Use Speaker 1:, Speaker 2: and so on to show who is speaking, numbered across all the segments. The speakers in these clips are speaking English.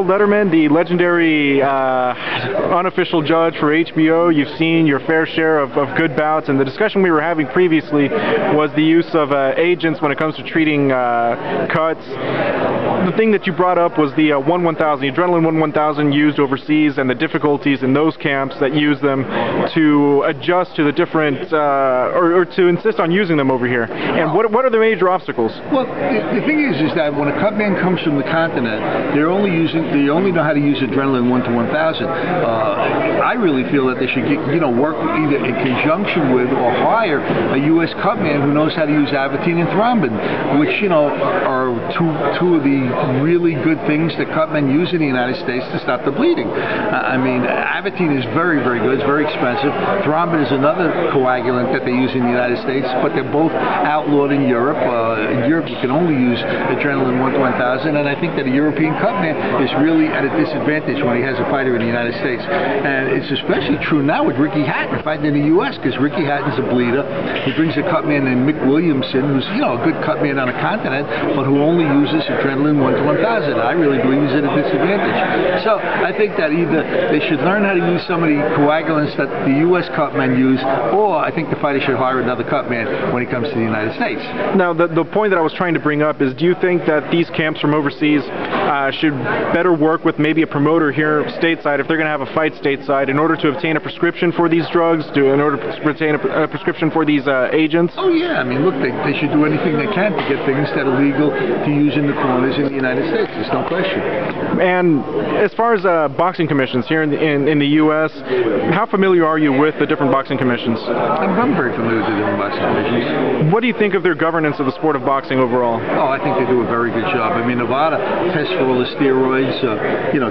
Speaker 1: Harold Lederman, the legendary unofficial judge for HBO. You've seen your fair share of good bouts, and the discussion we were having previously was the use of agents when it comes to treating cuts. The thing that you brought up was the 1-1000, adrenaline 1-1000 used overseas, and the difficulties in those camps that use them to adjust to the different, or to insist on using them over here. And what are the major obstacles?
Speaker 2: Well, the thing is that when a cutman comes from the continent, they only know how to use adrenaline 1-1000. I really feel that they should work either in conjunction with or hire a U.S. cutman who knows how to use Avatine and thrombin, which are two of the really good things that cutmen use in the United States to stop the bleeding. I mean, Avatine is very, very good. It's very expensive. Thrombin is another coagulant that they use in the United States, but they're both outlawed in Europe. In Europe, you can only use adrenaline 1-1000, and I think that a European cutman is really at a disadvantage when he has a fighter in the United States. And it's especially true now with Ricky Hatton fighting in the U.S., because Ricky Hatton's a bleeder. He brings a cutman named Mick Williamson, who's a good cutman on a continent, but who only uses adrenaline 1-1000. I really believe he's at a disadvantage. So I think that either they should learn how to use some of the coagulants that the U.S. cutmen use, or I think the fighter should hire another cutman when he comes to the United States.
Speaker 1: Now, the point that I was trying to bring up is, do you think that these camps from overseas should better work with maybe a promoter here stateside, if they're going to have a fight stateside, in order to obtain a prescription for these drugs, in order to obtain a prescription for these agents?
Speaker 2: Oh yeah, I mean, look, they should do anything they can to get things that are legal to use in the corners in the United States. There's no question.
Speaker 1: And as far as boxing commissions here in the U.S., how familiar are you with the different boxing commissions?
Speaker 2: I'm very familiar with the different boxing commissions.
Speaker 1: What do you think of their governance of the sport of boxing overall?
Speaker 2: Oh, I think they do a very good job. I mean, Nevada tests for all the steroids.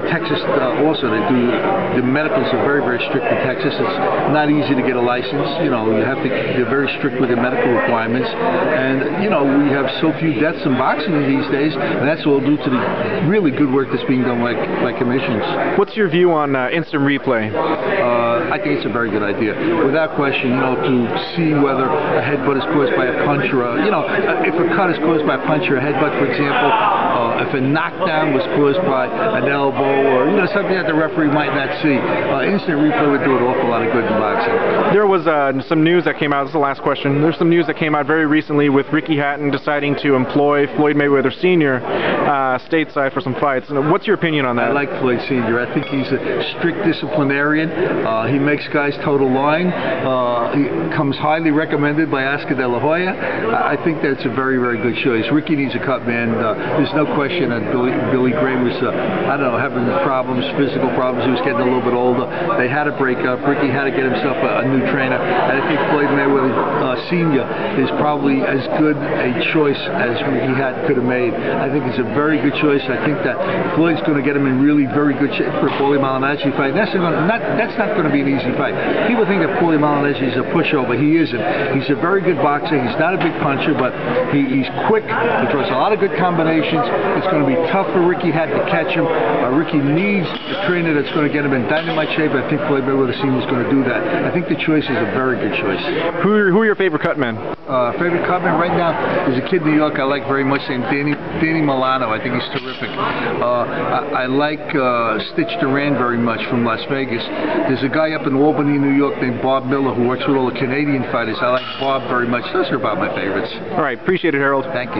Speaker 2: Texas also, the medicals are very, very strict in Texas. It's not easy to get a license. They're very strict with their medical requirements. And, we have so few deaths in boxing these days, and that's all due to the really good work that's being done by commissions.
Speaker 1: What's your view on instant replay?
Speaker 2: I think it's a very good idea. Without question, to see whether a headbutt is caused by a punch or if a cut is caused by a punch or a headbutt, for example, if a knockdown was caused by an elbow or something that the referee might not see, instant replay would do an awful lot of good in boxing.
Speaker 1: There was some news that came out. This is the last question. There's some news that came out very recently with Ricky Hatton deciding to employ Floyd Mayweather Sr. Stateside for some fights. What's your opinion on that?
Speaker 2: I like Floyd Sr. I think he's a strict disciplinarian. He makes guys toe the line. He comes highly recommended by Oscar De La Hoya. I think that's a very, very good choice. Ricky needs a cut man. There's no question that Billy Graham was, having problems, physical problems. He was getting a little bit older. They had to break up. Ricky had to get himself a new trainer. And I think Floyd Mayweather Sr. is probably as good a choice as Ricky Hatton could have made. I think it's a very good choice. I think that Floyd's going to get him in really very good shape for a Paulie Malignaggi fight. That's not going to be an easy fight. People think that Paulie Malignaggi is a pushover. He isn't. He's a very good boxer. He's not a big puncher, but he's quick. He throws a lot of good combinations. It's going to be tough for Ricky Hatton to catch him. Ricky needs a trainer that's going to get him in dynamite shape. I think Floyd Mayweather Sr. is going to do that. I think the choice is a very good choice.
Speaker 1: Who are your favorite cutmen?
Speaker 2: Favorite cutman right now is a kid in New York I like very much named Danny Milano. I think he's terrific. I like Stitch Duran very much from Las Vegas. There's a guy up in Albany, New York named Bob Miller who works with all the Canadian fighters. I like Bob very much. Those are about my favorites.
Speaker 1: All right. Appreciate it, Harold.
Speaker 2: Thank you.